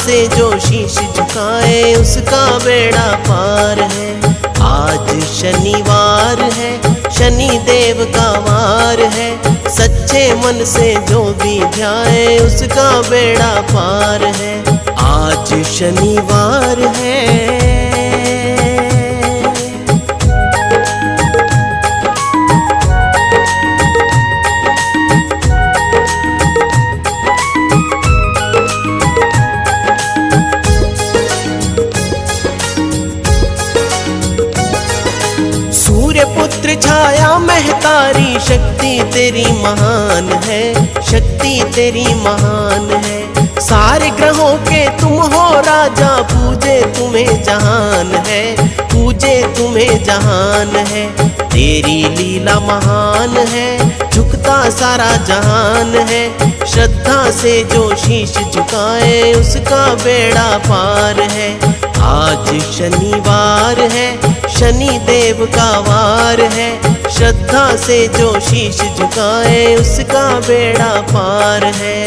से जो शीश झुकाए उसका बेड़ा पार है। आज शनिवार है, शनि देव का वार है। सच्चे मन से जो भी ध्याए उसका बेड़ा पार है। आज शनिवार है। पुत्र छाया महतारी, शक्ति तेरी महान है, शक्ति तेरी महान है। सारे ग्रहों के तुम हो राजा, पूजे तुम्हें जहान है, पूजे तुम्हें जहान है। तेरी लीला महान है, झुकता सारा जहान है। श्रद्धा से जो शीश झुकाए उसका बेड़ा पार है। आज शनिवार है, शनि देव का वार है। श्रद्धा से जो शीश झुकाए उसका बेड़ा पार है।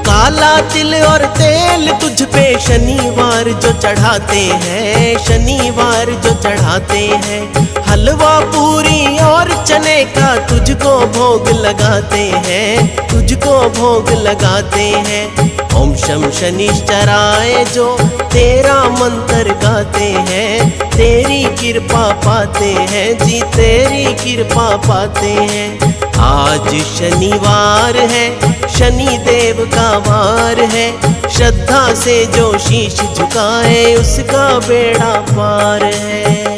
काला तिल और तेल तुझ पे शनिवार जो चढ़ाते हैं, शनिवार जो चढ़ाते हैं। हलवा पूरी और चने का तुझको भोग लगाते हैं, तुझको भोग लगाते हैं। ओम शम शनिश्चराय जो तेरा मंत्र गाते हैं, तेरी कृपा पाते हैं जी, तेरी कृपा पाते हैं। आज शनिवार है, शनि देव का वार है। श्रद्धा से जो शीश झुकाए उसका बेड़ा पार है।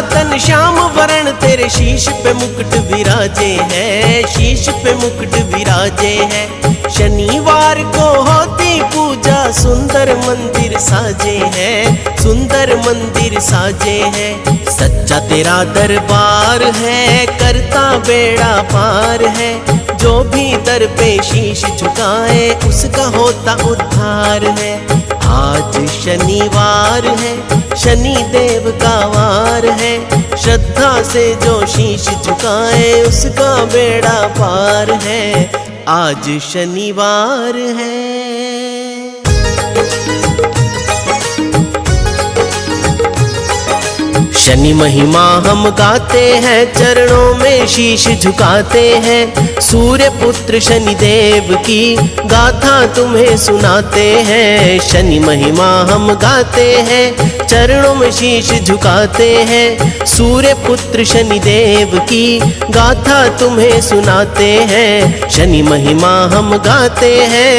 तन श्याम वरण तेरे शीश पे मुकुट विराजे हैं, शीश पे मुकुट विराजे हैं। शनिवार को होती पूजा, सुंदर मंदिर साजे हैं, सुंदर मंदिर साजे हैं। सच्चा तेरा दरबार है, करता बेड़ा पार है। जो भी दर पे शीश झुकाए उसका होता उद्धार है। आज शनिवार है, शनि देव का वार है। श्रद्धा से जो शीश झुकाए उसका बेड़ा पार है। आज शनिवार है। शनि महिमा हम गाते हैं, चरणों में शीश झुकाते हैं। सूर्य पुत्र शनि देव की गाथा तुम्हें सुनाते हैं। शनि महिमा हम गाते हैं, चरणों में शीश झुकाते हैं। सूर्य पुत्र शनि देव की गाथा तुम्हें सुनाते हैं। शनि महिमा हम गाते हैं।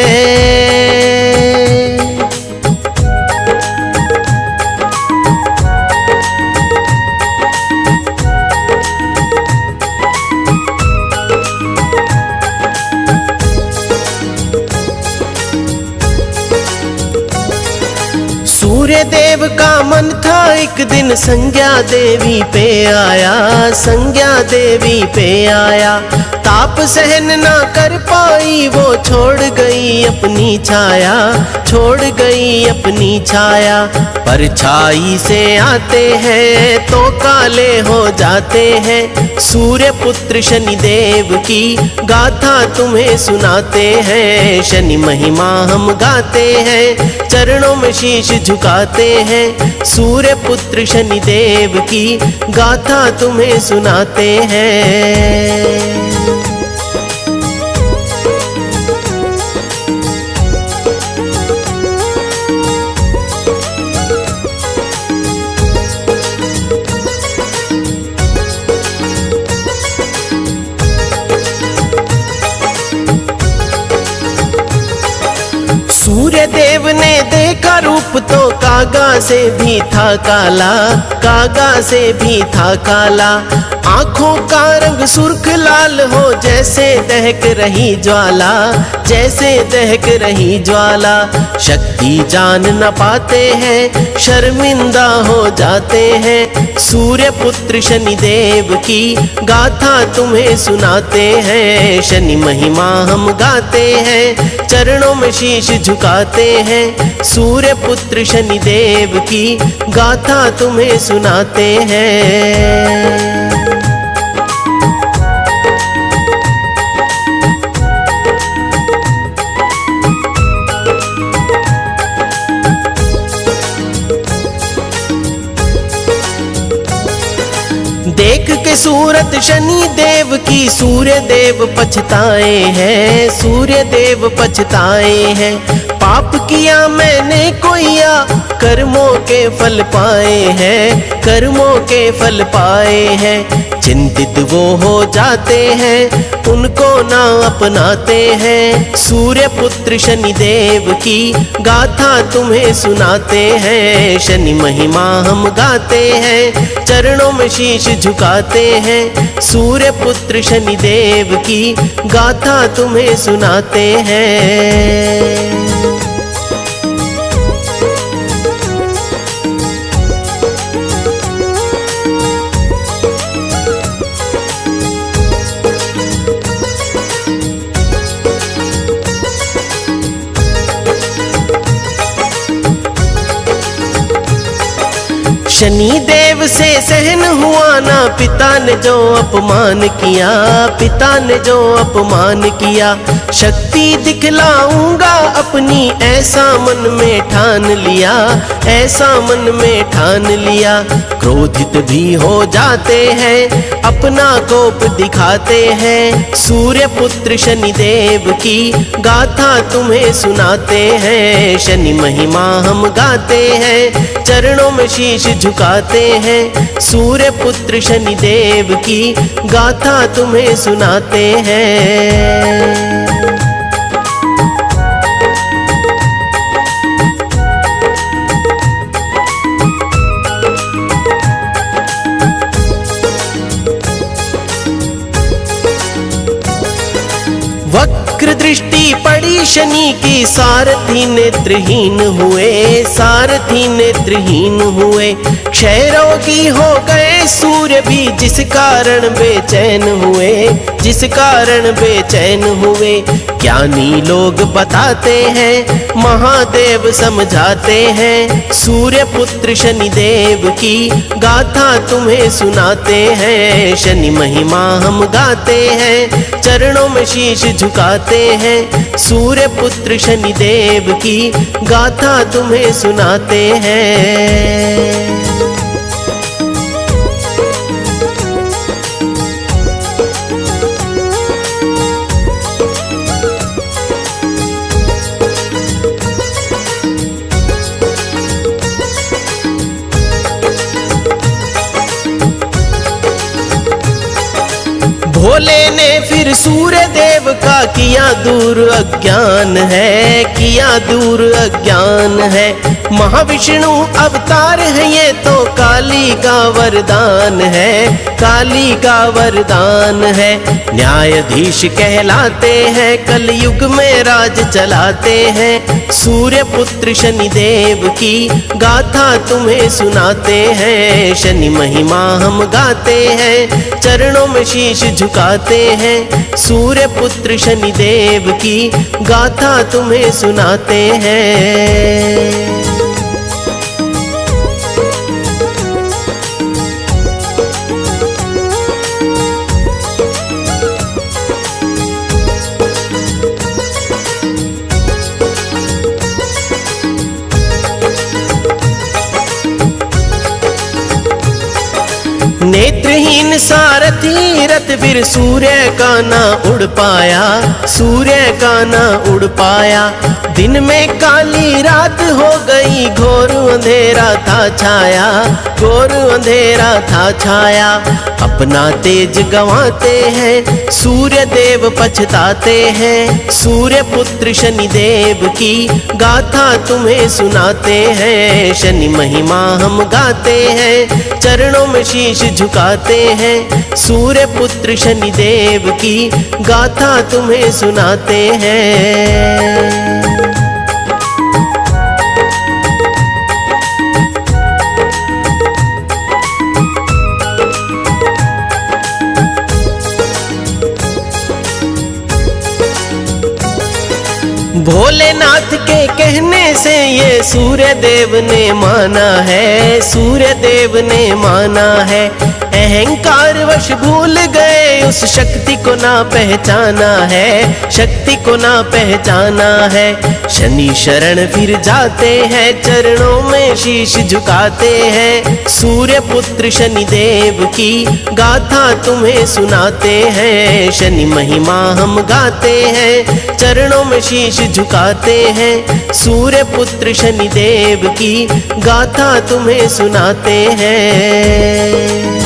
सूर्य देव का मन था एक दिन संज्ञा देवी पे आया, संज्ञा देवी पे आया। ताप सहन ना कर पाई वो छोड़ गई अपनी छाया, छोड़ गई अपनी छाया। परछाई से आते हैं तो काले हो जाते हैं। सूर्य पुत्र शनि देव की गाथा तुम्हें सुनाते हैं। शनि महिमा हम गाते हैं, चरणों में शीश झुकाते हैं। सूर्य पुत्र शनि देव की गाथा तुम्हें सुनाते हैं। सूर्य देव ने देखा रूप तो कागा से भी था काला, कागा से भी था काला। आंखों का रंग सुर्ख लाल हो जैसे दहक रही ज्वाला, जैसे दहक रही ज्वाला। शक्ति जान न पाते हैं, शर्मिंदा हो जाते हैं। सूर्य पुत्र शनिदेव की गाथा तुम्हें सुनाते हैं। शनि महिमा हम गाते हैं, चरणों में शीश झुकाते हैं। सूर्य पुत्र शनिदेव की गाथा तुम्हें सुनाते हैं। देख के सूरत शनि देव की सूर्य देव पछताए हैं, सूर्य देव पछताए हैं। पाप किया मैंने कोइया, कर्मों के फल पाए हैं, कर्मों के फल पाए हैं। चिंतित वो हो जाते हैं, उनको ना अपनाते हैं। सूर्य पुत्र शनि देव की गाथा तुम्हें सुनाते हैं। शनि महिमा हम गाते हैं, चरणों में शीश झुकाते हैं। सूर्य पुत्र शनि देव की गाथा तुम्हें सुनाते हैं। शनि देव से सहन हुआ ना पिता ने जो अपमान किया, पिता ने जो अपमान किया। शक्ति दिखलाऊंगा अपनी ऐसा मन में ठान लिया, ऐसा मन में ठान लिया। क्रोधित भी हो जाते हैं, अपना कोप दिखाते हैं। सूर्य पुत्र शनि देव की गाथा तुम्हें सुनाते हैं। शनि महिमा हम गाते हैं, चरणों में शीश झुकाते हैं। सूर्य पुत्र शनि देव की गाथा तुम्हें सुनाते हैं। वक्र दृष्टि पड़ी शनि की, सारथी नेत्रहीन हुए, सारथी नेत्रहीन हुए। क्षय रोगी हो गए सूर्य भी, जिस कारण बेचैन हुए, जिस कारण बेचैन हुए। ज्ञानी लोग बताते हैं, महादेव समझाते हैं। सूर्य पुत्र शनि देव की गाथा तुम्हें सुनाते हैं। शनि महिमा हम गाते हैं, चरणों में शीश झुकाते हैं। सूर्य पुत्र शनि देव की गाथा तुम्हें सुनाते हैं। भोले ने फिर सूर्य देव का किया दूर अज्ञान है, किया दूर अज्ञान है। महाविष्णु अवतार है ये तो काली का वरदान है, काली का वरदान है। न्यायाधीश कहलाते हैं, कलयुग में राज चलाते हैं। सूर्य पुत्र शनि देव की गाथा तुम्हें सुनाते हैं। शनि महिमा हम गाते हैं, चरणों में शीश झुकाते हैं। सूर्य पुत्र शनि देव की गाथा तुम्हें सुनाते हैं। नेत्रहीन सारथी रथ फिर सूर्य का ना उड़ पाया, सूर्य का ना उड़ पाया। दिन में काली रात हो गई, घोर अंधेरा था छाया, घोर अंधेरा था छाया। अपना तेज गंवाते हैं सूर्य देव पछताते हैं, सूर्य पुत्र शनि देव की गाथा तुम्हें सुनाते हैं। शनि महिमा हम गाते हैं, चरणों में शीश झुकाते हैं, सूर्य पुत्र शनि देव की गाथा तुम्हें सुनाते हैं। भोलेनाथ के कहने से ये सूर्य देव ने माना है, सूर्य देव ने माना है। अहंकार वश भूल गए उस शक्ति को ना पहचाना है, शक्ति को ना पहचाना है। शनि शरण फिर जाते हैं, चरणों में शीश झुकाते हैं, सूर्य पुत्र शनि देव की गाथा तुम्हें सुनाते हैं। शनि महिमा हम गाते हैं, चरणों में शीश झुकाते हैं, सूर्य पुत्र शनि देव की गाथा तुम्हें सुनाते हैं।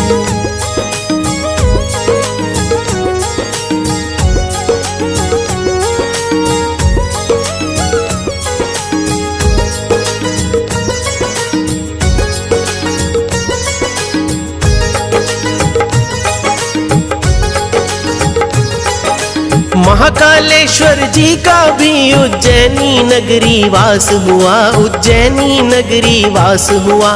महाकालेश्वर जी का भी उज्जैनी नगरी वास हुआ, उज्जैनी नगरी वास हुआ।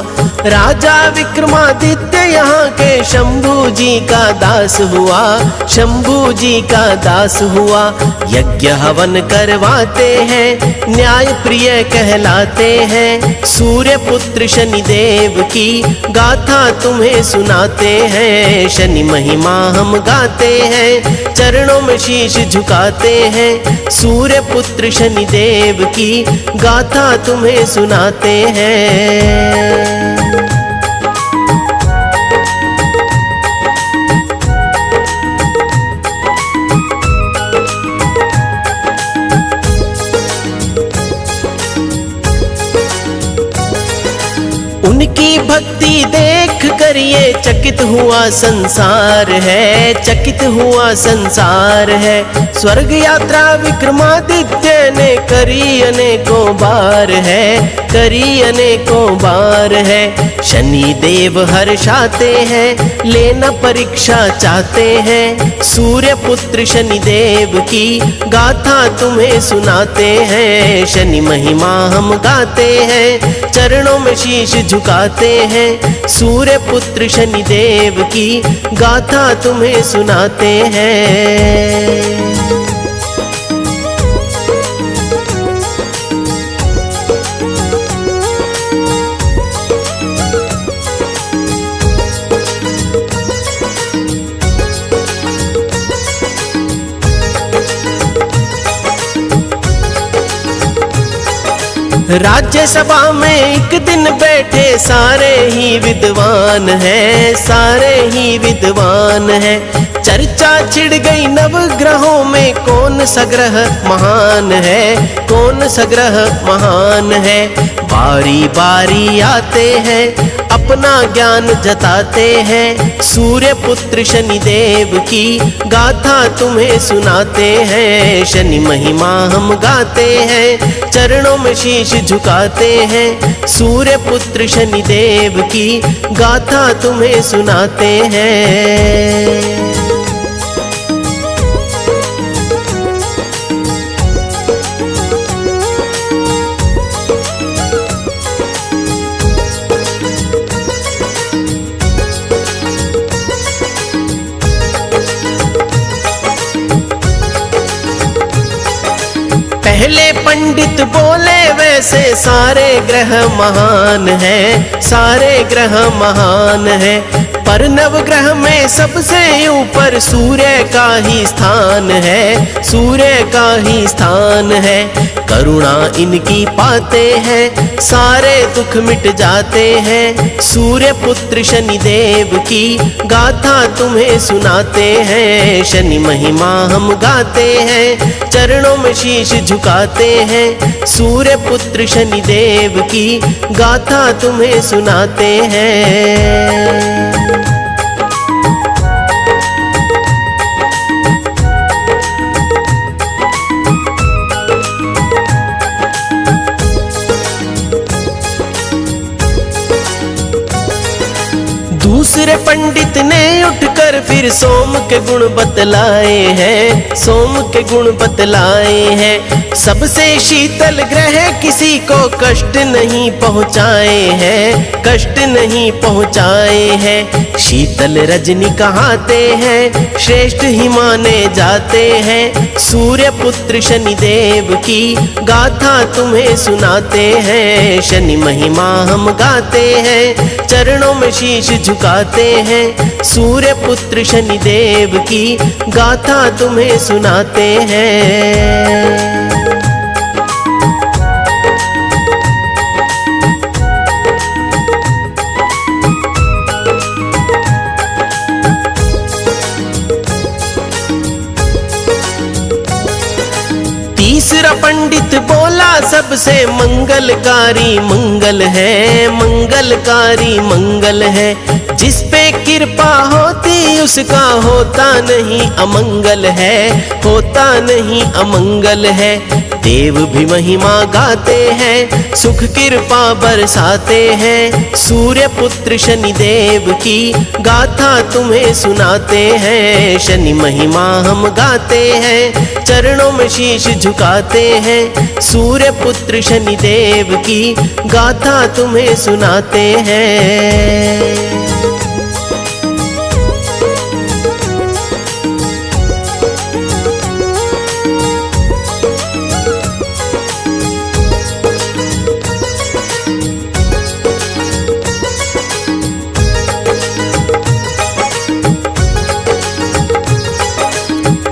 राजा विक्रमादित्य यहाँ के शंभू जी का दास हुआ, शंभू जी का दास हुआ। यज्ञ हवन करवाते हैं, न्याय प्रिय कहलाते हैं, सूर्य पुत्र शनि देव की गाथा तुम्हें सुनाते हैं। शनि महिमा हम गाते हैं, चरणों में शीश झुकाते हैं, सूर्य पुत्र शनि देव की गाथा तुम्हें सुनाते हैं। उनकी भक्ति देख कर ये चकित हुआ संसार है, चकित हुआ संसार है। स्वर्ग यात्रा विक्रमादित्य ने करी अनेकों बार है, करी अनेकों बार है। शनि देव हर्षाते हैं, लेना परीक्षा चाहते हैं, सूर्य पुत्र शनि देव की गाथा तुम्हें सुनाते हैं। शनि महिमा हम गाते हैं, चरणों में शीश झुकाते हैं, सूर्य पुत्र शनि देव की गाथा तुम्हें सुनाते हैं। राज्यसभा में एक दिन बैठे सारे ही विद्वान हैं, सारे ही विद्वान हैं। चर्चा छिड़ गई नवग्रहों में, कौन सा ग्रह महान है, कौन सा ग्रह महान है। बारी बारी आते हैं, अपना ज्ञान जताते हैं, सूर्य पुत्र शनि देव की गाथा तुम्हें सुनाते हैं। शनि महिमा हम गाते हैं, चरणों में शीश झुकाते हैं, सूर्य पुत्र शनि देव की गाथा तुम्हें सुनाते हैं। पहले पंडित बोले वैसे सारे ग्रह महान हैं, सारे ग्रह महान हैं। पर नवग्रह में सबसे ऊपर सूर्य का ही स्थान है, सूर्य का ही स्थान है। करुणा इनकी पाते हैं, सारे दुख मिट जाते हैं। सूर्य पुत्र शनि देव की गाथा तुम्हें सुनाते हैं। शनि महिमा हम गाते हैं, चरणों में शीश झुकाते हैं। सूर्य पुत्र शनि देव की गाथा तुम्हें सुनाते हैं। दूसरे पंडित ने उठकर फिर सोम के गुण बतलाए हैं, सोम के गुण बतलाए हैं। सबसे शीतल ग्रह किसी को कष्ट नहीं पहुँचाए हैं, कष्ट नहीं पहुँचाए हैं। शीतल रजनी कहाते हैं, श्रेष्ठ ही माने जाते हैं। सूर्य पुत्र शनि देव की गाथा तुम्हें सुनाते हैं। शनि महिमा हम गाते हैं, चरणों में शीश झुकाते हैं। सूर्य पुत्र शनि देव की गाथा तुम्हें सुनाते हैं। तीसरा पंडित बोला सबसे मंगलकारी मंगल है, मंगलकारी मंगल है। जिस पे कृपा होती उसका होता नहीं अमंगल है, होता नहीं अमंगल है। देव भी महिमा गाते हैं, सुख कृपा बरसाते हैं। सूर्य पुत्र शनि देव की गाथा तुम्हें सुनाते हैं। शनि महिमा हम गाते हैं, चरणों में शीश झुकाते हैं। सूर्य पुत्र शनि देव की गाथा तुम्हें सुनाते हैं।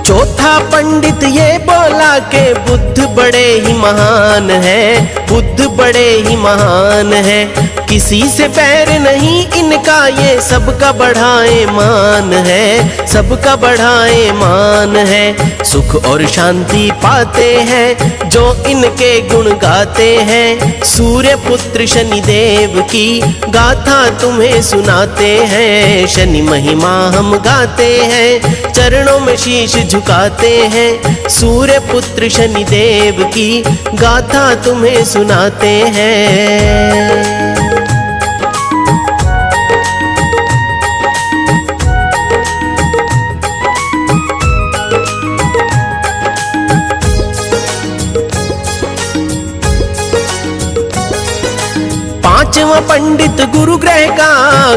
चौथा पंडित ये बोला के बुद्ध बड़े ही महान है, बुद्ध बड़े ही महान है। किसी से बैर नहीं इनका, ये सबका बढ़ाए मान है, सबका बढ़ाए मान है। सुख और शांति पाते हैं जो इनके गुण गाते हैं। सूर्य पुत्र शनि देव की गाथा तुम्हें सुनाते हैं। शनि महिमा हम गाते हैं, चरणों में शीश झुकाते हैं। सूर्य पुत्र शनि देव की गाथा तुम्हें सुनाते हैं। पांचवा पंडित गुरु ग्रह का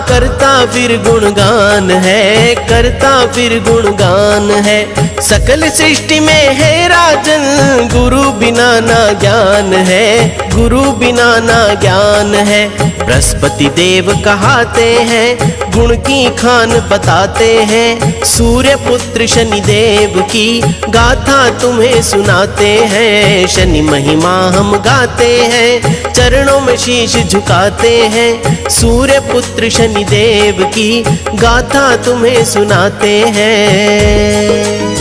करता फिर गुणगान है, करता फिर गुणगान है। सकल सृष्टि में है राजन, गुरु बिना ना ज्ञान है, गुरु बिना ना ज्ञान है। बृहस्पति देव कहाते हैं, गुण की खान बताते हैं। सूर्य पुत्र शनि देव की गाथा तुम्हें सुनाते हैं। शनि महिमा हम गाते हैं, चरणों में शीश झुकाते हैं। सूर्य पुत्र शनि देव की गाथा तुम्हें सुनाते हैं।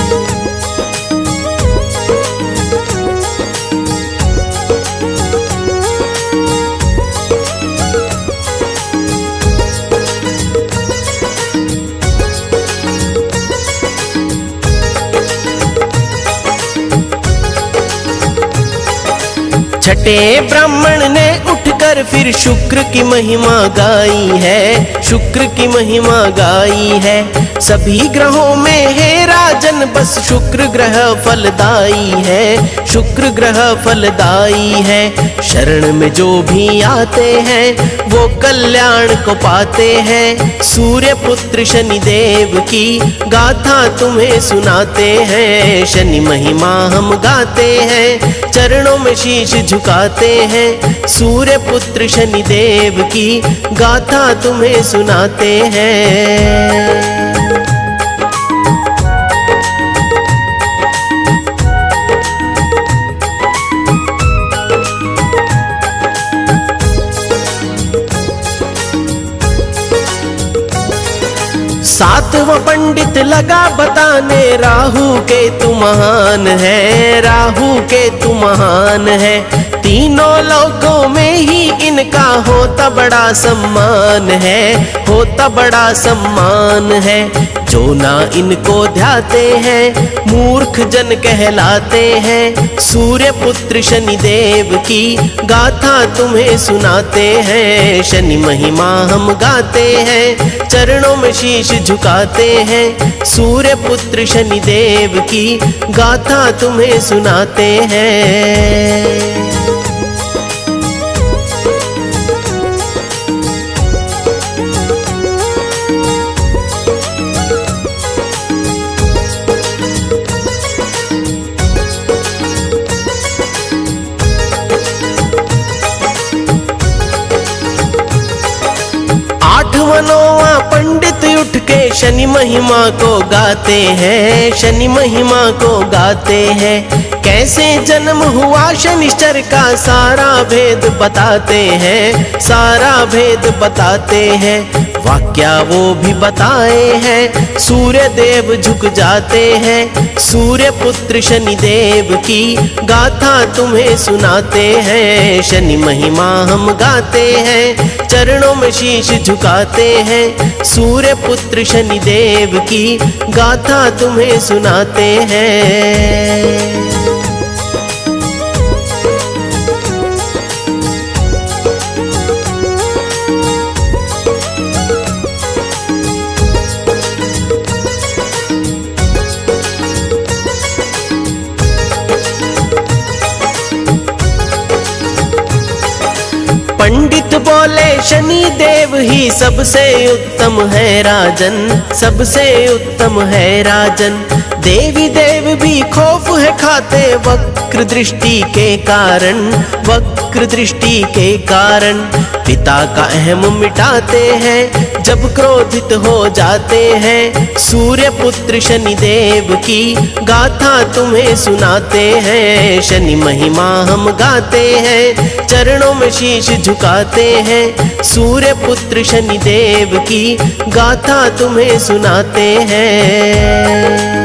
छठे ब्राह्मण ने उठकर फिर शुक्र की महिमा गाई है, शुक्र की महिमा गाई है। सभी ग्रहों में है राजन, बस शुक्र ग्रह फलदाई है, शुक्र ग्रह फलदाई है। शरण में जो भी आते हैं वो कल्याण को पाते हैं। सूर्य पुत्र शनि देव की गाथा तुम्हें सुनाते हैं। शनि महिमा हम गाते हैं, चरणों में शीश झुकाते हैं। सूर्य पुत्र शनि देव की गाथा तुम्हें सुनाते हैं। सातवां पंडित लगा बताने राहु केतु महान है, राहु केतु महान है। तीनों लोकों में ही इनका होता बड़ा सम्मान है, होता बड़ा सम्मान है। जो ना इनको ध्याते हैं मूर्ख जन कहलाते हैं। सूर्य पुत्र शनि देव की गाथा तुम्हें सुनाते हैं। शनि महिमा हम गाते हैं, चरणों में शीश झुकाते हैं। सूर्य पुत्र शनि देव की गाथा तुम्हें सुनाते हैं। आठवां पंडित उठ के शनि महिमा को गाते हैं, शनि महिमा को गाते हैं। कैसे जन्म हुआ शनिश्चर का सारा भेद बताते हैं, सारा भेद बताते हैं। वाक्या वो भी बताए हैं, सूर्य देव झुक जाते हैं। सूर्य पुत्र शनि देव की गाथा तुम्हें सुनाते हैं। शनि महिमा हम गाते हैं, चरणों में शीश झुकाते हैं। सूर्य पुत्र शनि देव की गाथा तुम्हें सुनाते हैं। पंडित बोले शनि देव ही सबसे उत्तम है राजन, सबसे उत्तम है राजन। देवी देव भी खौफ है खाते वक्र दृष्टि के कारण, वक्र दृष्टि के कारण। पिता का अहम मिटाते हैं जब क्रोधित हो जाते हैं। सूर्य पुत्र शनि देव की गाथा तुम्हें सुनाते हैं। शनि महिमा हम गाते हैं, चरणों में शीश झुकाते हैं। सूर्य पुत्र शनि देव की गाथा तुम्हें सुनाते हैं।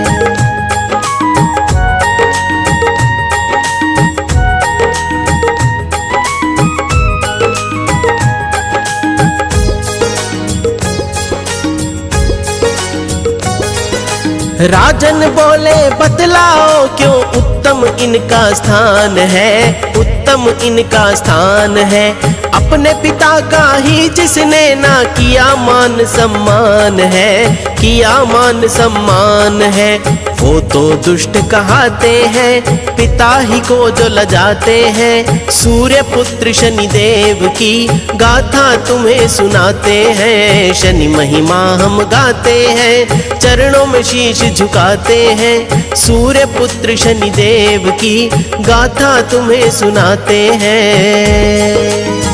राजन बोले बतलाओ क्यों उत्तम इनका स्थान है, उत्तम इनका स्थान है। अपने पिता का ही जिसने ना किया मान सम्मान है, किया मान सम्मान है। वो तो दुष्ट कहाते हैं पिता ही को जो लजाते हैं। सूर्य पुत्र शनि देव की गाथा तुम्हें सुनाते हैं। शनि महिमा हम गाते हैं, चरणों में शीश झुकाते हैं। सूर्य पुत्र शनि देव की गाथा तुम्हें सुनाते हैं।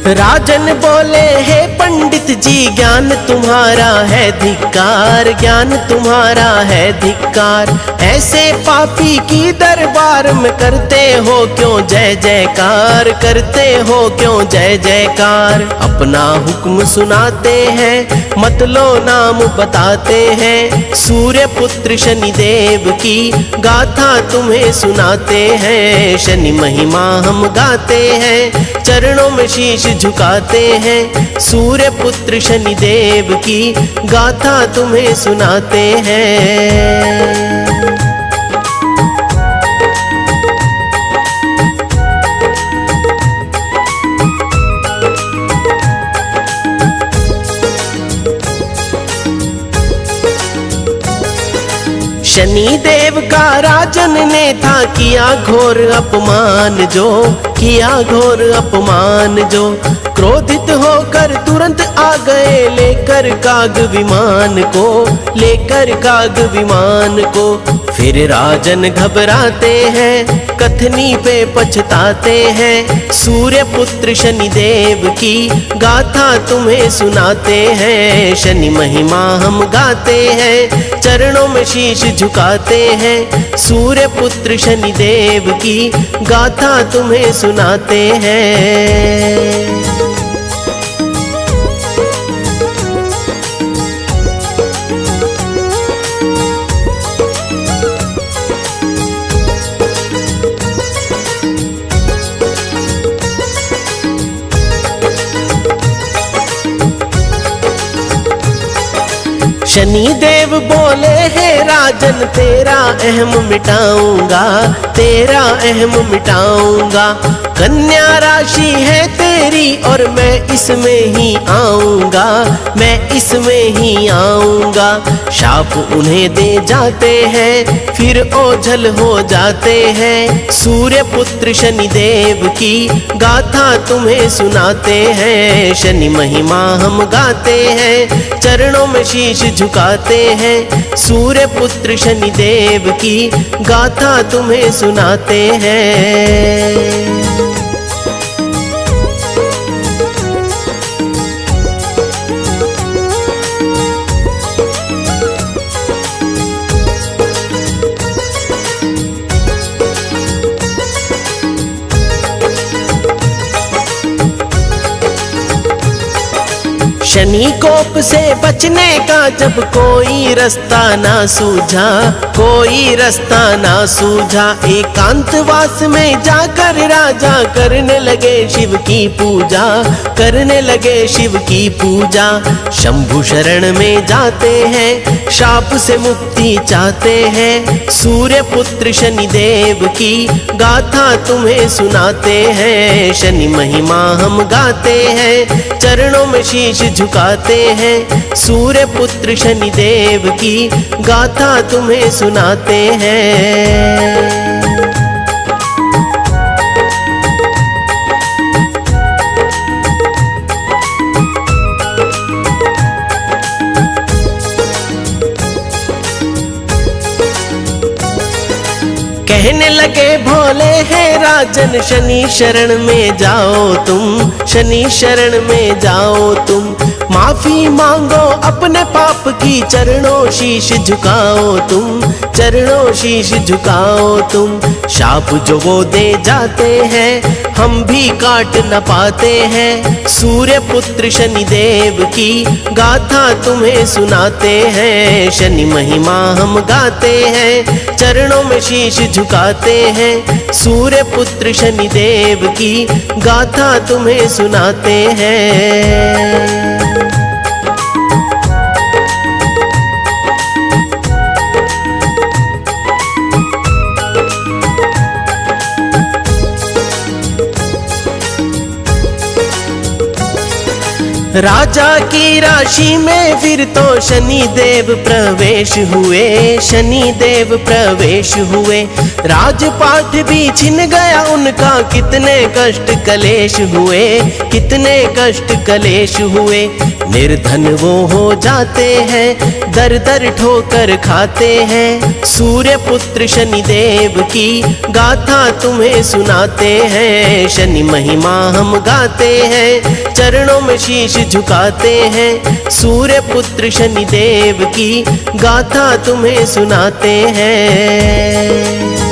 राजन बोले हे पंडित जी ज्ञान तुम्हारा है धिक्कार, ज्ञान तुम्हारा है धिक्कार। ऐसे पापी की दरबार में करते हो क्यों जय जयकार, करते हो क्यों जय जयकार। अपना हुक्म सुनाते हैं मतलो नाम बताते हैं। सूर्य पुत्र शनि देव की गाथा तुम्हें सुनाते हैं। शनि महिमा हम गाते हैं, चरणों में शीश झुकाते हैं। सूर्य पुत्र शनि देव की गाथा तुम्हें सुनाते हैं। शनि देव का राजन ने था किया घोर अपमान जो, किया घोर अपमान जो, क्रोधित होकर तुरंत आ गए लेकर काग विमान को, लेकर काग विमान को। फिर राजन घबराते हैं, कथनी पे पछताते हैं, सूर्य पुत्र शनिदेव की गाथा तुम्हें सुनाते हैं। शनि महिमा हम गाते हैं, चरणों में शीश झुकाते हैं, सूर्य पुत्र शनिदेव की गाथा तुम्हें सुनाते हैं। शनि देव बोले हैं राजन तेरा अहम मिटाऊंगा, तेरा अहम मिटाऊंगा। कन्या राशि है तेरी और मैं इसमें ही आऊंगा, मैं इसमें ही आऊंगा। शाप उन्हें दे जाते हैं, फिर ओझल हो जाते हैं, सूर्य पुत्र शनिदेव की गाथा तुम्हें सुनाते हैं। शनि महिमा हम गाते हैं, चरणों में शीश झुकाते हैं, सूर्य पुत्र शनिदेव की गाथा तुम्हें सुनाते हैं। शनि कोप से बचने का जब कोई रास्ता ना सूझा, कोई रास्ता ना सूझा, एकांतवास में जाकर राजा करने लगे शिव की पूजा, करने लगे शिव की पूजा। शंभु शरण में जाते हैं, शाप से मुक्ति चाहते हैं, सूर्य पुत्र शनिदेव की गाथा तुम्हें सुनाते हैं। शनि महिमा हम गाते हैं, चरणों में शीश झुकाते हैं, सूर्य पुत्र शनिदेव की गाथा तुम्हें सुनाते हैं। कहने लगे भोले हैं राजन शनि शरण में जाओ तुम, शनि शरण में जाओ तुम। माफी मांगो अपने पाप की, चरणों शीश झुकाओ तुम, चरणों शीश झुकाओ तुम। शाप जो वो दे जाते हैं हम भी काट न पाते हैं, सूर्य पुत्र शनिदेव की गाथा तुम्हें सुनाते हैं। शनि महिमा हम गाते हैं, चरणों में शीश झुकाते हैं, सूर्य पुत्र शनिदेव की गाथा तुम्हें सुनाते हैं। राजा की राशि में फिर तो शनि देव प्रवेश हुए, शनि देव प्रवेश हुए। राजपाट भी छिन गया उनका, कितने कष्ट कलेश हुए, कितने कष्ट कलेश हुए। निर्धन वो हो जाते हैं, दर दर ठोकर खाते हैं, सूर्य पुत्र शनिदेव की गाथा तुम्हें सुनाते हैं। शनि महिमा हम गाते हैं, चरणों में शीश झुकाते हैं, सूर्य पुत्र शनिदेव की गाथा तुम्हें सुनाते हैं।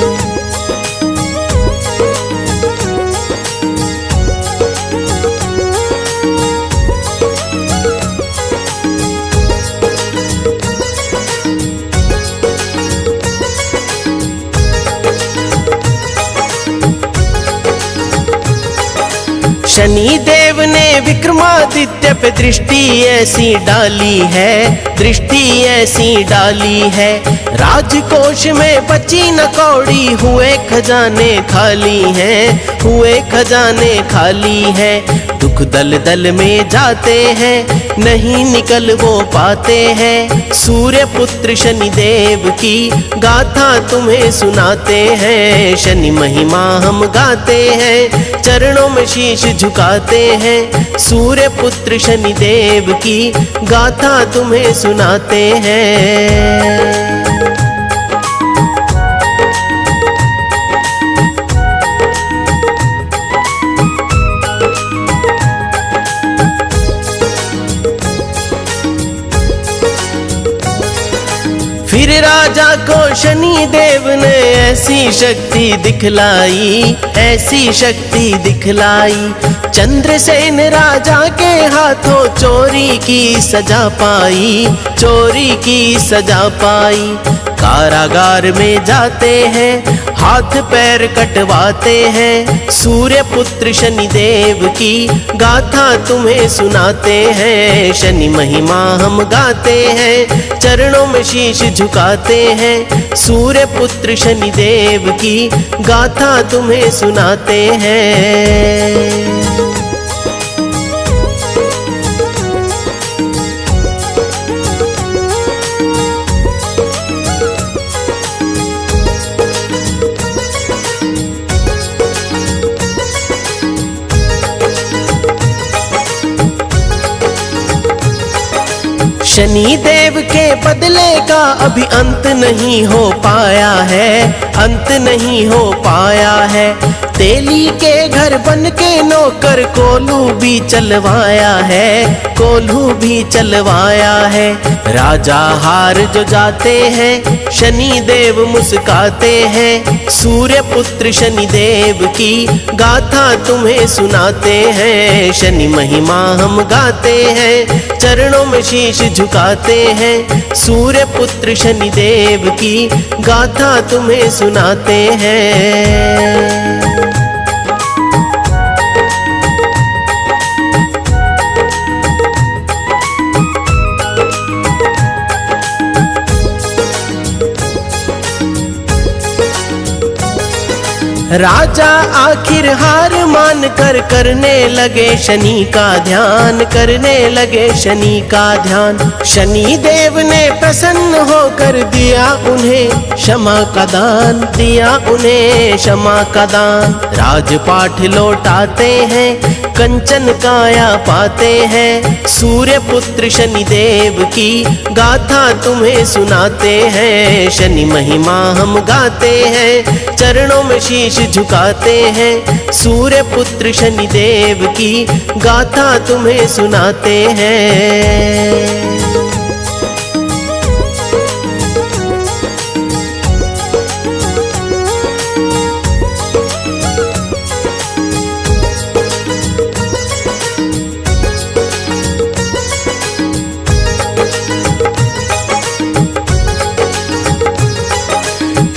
शनि देव ने विक्रमादित्य पे दृष्टि ऐसी डाली है, दृष्टि ऐसी डाली है। राजकोष में बची न कौड़ी, हुए खजाने खाली हैं, हुए खजाने खाली हैं। दुख दुख दल दल में जाते हैं, नहीं निकल वो पाते हैं। सूर्य पुत्र शनि देव की गाथा तुम्हें सुनाते हैं। शनि महिमा हम गाते हैं, चरणों में शीश झुकाते हैं। सूर्य पुत्र शनि देव की गाथा तुम्हें सुनाते हैं। फिर राजा को शनि देव ने ऐसी शक्ति दिखलाई, ऐसी शक्ति दिखलाई। चंद्रसेन राजा के हाथों चोरी की सजा पाई, चोरी की सजा पाई। कारागार में जाते हैं, हाथ पैर कटवाते हैं। सूर्य पुत्र शनि देव की गाथा तुम्हें सुनाते हैं। शनि महिमा हम गाते हैं, चरणों में शीश झुकाते हैं। सूर्य पुत्र शनि देव की गाथा तुम्हें सुनाते हैं। शनि देव के बदले का अभी अंत नहीं हो पाया है, अंत नहीं हो पाया है। तेली के घर बन के नौकर कोल्हू भी चलवाया है, कोल्हू भी चलवाया है। राजा हार जो जाते हैं, शनि देव मुस्काते हैं। सूर्य पुत्र शनि देव की गाथा तुम्हें सुनाते हैं। शनि महिमा हम गाते हैं, चरणों में शीश झुकाते हैं। सूर्य पुत्र शनि देव की गाथा तुम्हें सुनाते हैं। राजा आखिर हार मान कर करने लगे शनि का ध्यान, करने लगे शनि का ध्यान। शनि देव ने प्रसन्न होकर दिया उन्हें क्षमा का दान, दिया उन्हें क्षमा का दान। राजपाठ लौटाते हैं, कंचन काया पाते हैं। सूर्य पुत्र शनि देव की गाथा तुम्हें सुनाते हैं। शनि महिमा हम गाते हैं, चरणों में शीश झुकाते हैं। सूर्य पुत्र शनि देव की गाथा तुम्हें सुनाते हैं।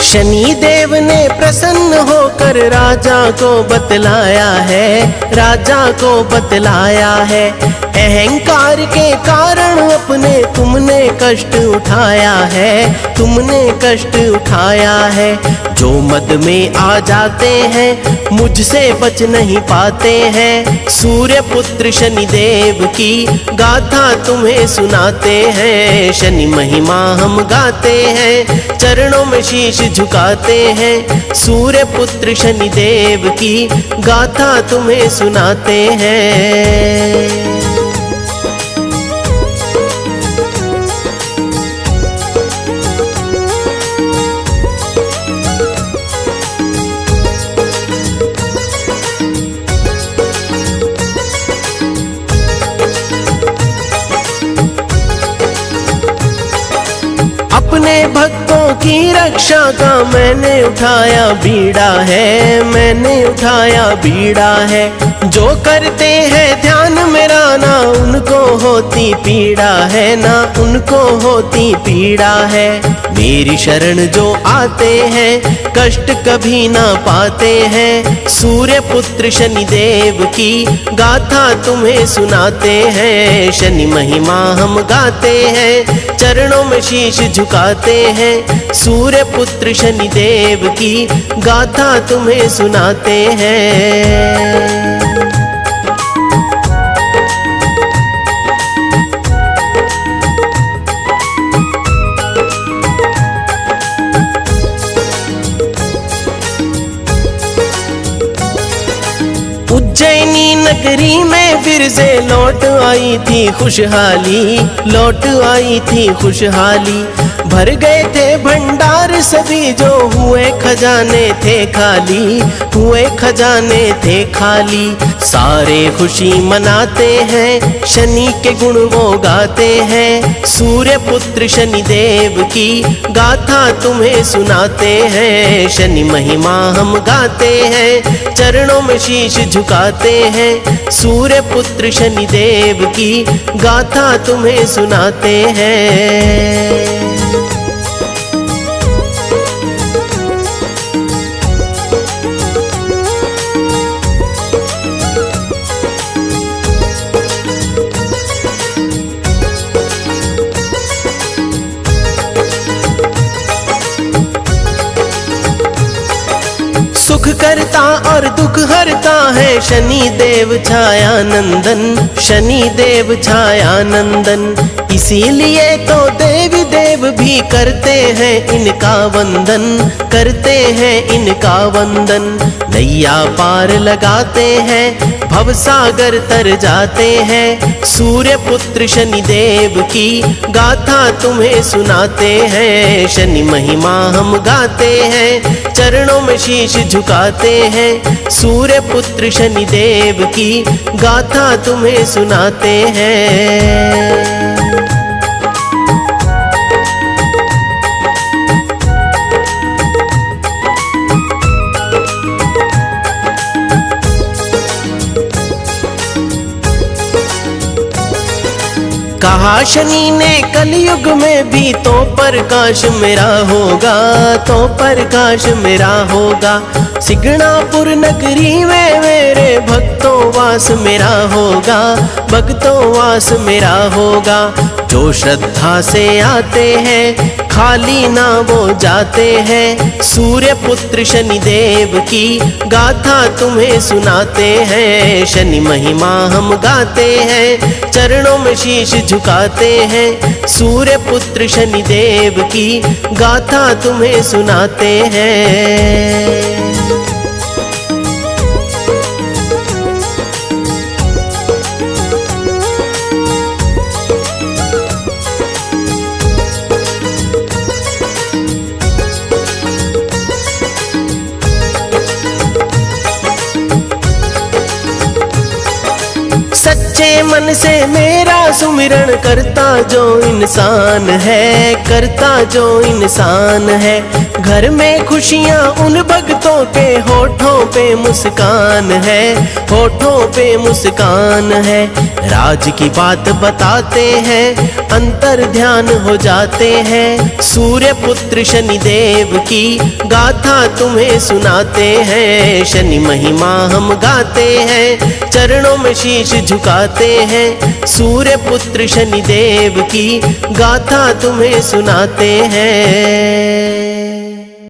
शनि देव ने प्रसन्न होकर राजा को बतलाया है, राजा को बतलाया है। अहंकार के कारण अपने तुमने कष्ट उठाया है, तुमने कष्ट उठाया है। जो मद में आ जाते हैं, मुझसे बच नहीं पाते हैं। सूर्य पुत्र शनि देव की गाथा तुम्हें सुनाते हैं। शनि महिमा हम गाते हैं, चरणों में शीश झुकाते हैं। सूर्य पुत्र शनि देव की गाथा तुम्हें सुनाते हैं। अपने भक्तों की रक्षा का मैंने उठाया बीड़ा है, मैंने उठाया बीड़ा है। जो करते हैं ध्यान मेरा, ना उनको होती पीड़ा है, ना उनको होती पीड़ा है। मेरी शरण जो आते हैं, कष्ट कभी ना पाते हैं। सूर्य पुत्र शनि देव की गाथा तुम्हें सुनाते हैं। शनि महिमा हम गाते हैं, चरणों में शीश झुकाते हैं। सूर्य पुत्र शनि देव की गाथा तुम्हें सुनाते हैं। नगरी में फिर से लौट आई थी खुशहाली, लौट आई थी खुशहाली। भर गए थे भंडार सभी जो हुए खजाने थे खाली, हुए खजाने थे खाली। सारे खुशी मनाते हैं, शनि के गुण वो गाते हैं। सूर्य पुत्र शनि देव की गाथा तुम्हें सुनाते हैं। शनि महिमा हम गाते हैं, चरणों में शीश झुकाते हैं। सूर्य पुत्र शनि देव की गाथा तुम्हें सुनाते हैं। सुख करता और दुख हरता है शनि देव छाया नंदन, शनि देव छाया नंदन। इसीलिए तो देवी देव भी करते हैं इनका वंदन, करते हैं इनका वंदन। नैया पार लगाते हैं, भवसागर तर जाते हैं। सूर्य पुत्र शनि देव की गाथा तुम्हें सुनाते हैं। शनि महिमा हम गाते हैं, चरणों में शीश झुकाते हैं। सूर्य पुत्र शनि देव की गाथा तुम्हें सुनाते हैं। कहा शनि ने कलयुग में भी तो प्रकाश मेरा होगा, तो प्रकाश मेरा होगा। सिगणापुर नगरी में मेरे भक्तों वास मेरा होगा, भक्तों वास मेरा होगा। जो श्रद्धा से आते हैं खाली ना वो जाते हैं। सूर्य पुत्र शनि देव की गाथा तुम्हें सुनाते हैं। शनि महिमा हम गाते हैं, चरणों में शीश झुकाते हैं। सूर्य पुत्र शनि देव की गाथा तुम्हें सुनाते हैं। सच्चे मन से मेरा सुमिरन करता जो इंसान है, करता जो इंसान है। घर में खुशियाँ उन भक्तों के होठों पे मुस्कान है, होठों पे मुस्कान है। राज की बात बताते हैं, अंतर ध्यान हो जाते हैं। सूर्य पुत्र शनि देव की गाथा तुम्हें सुनाते हैं। शनि महिमा हम गाते हैं, चरणों में शीश झुकाते हैं। सूर्य पुत्र शनि देव की गाथा तुम्हें सुनाते हैं।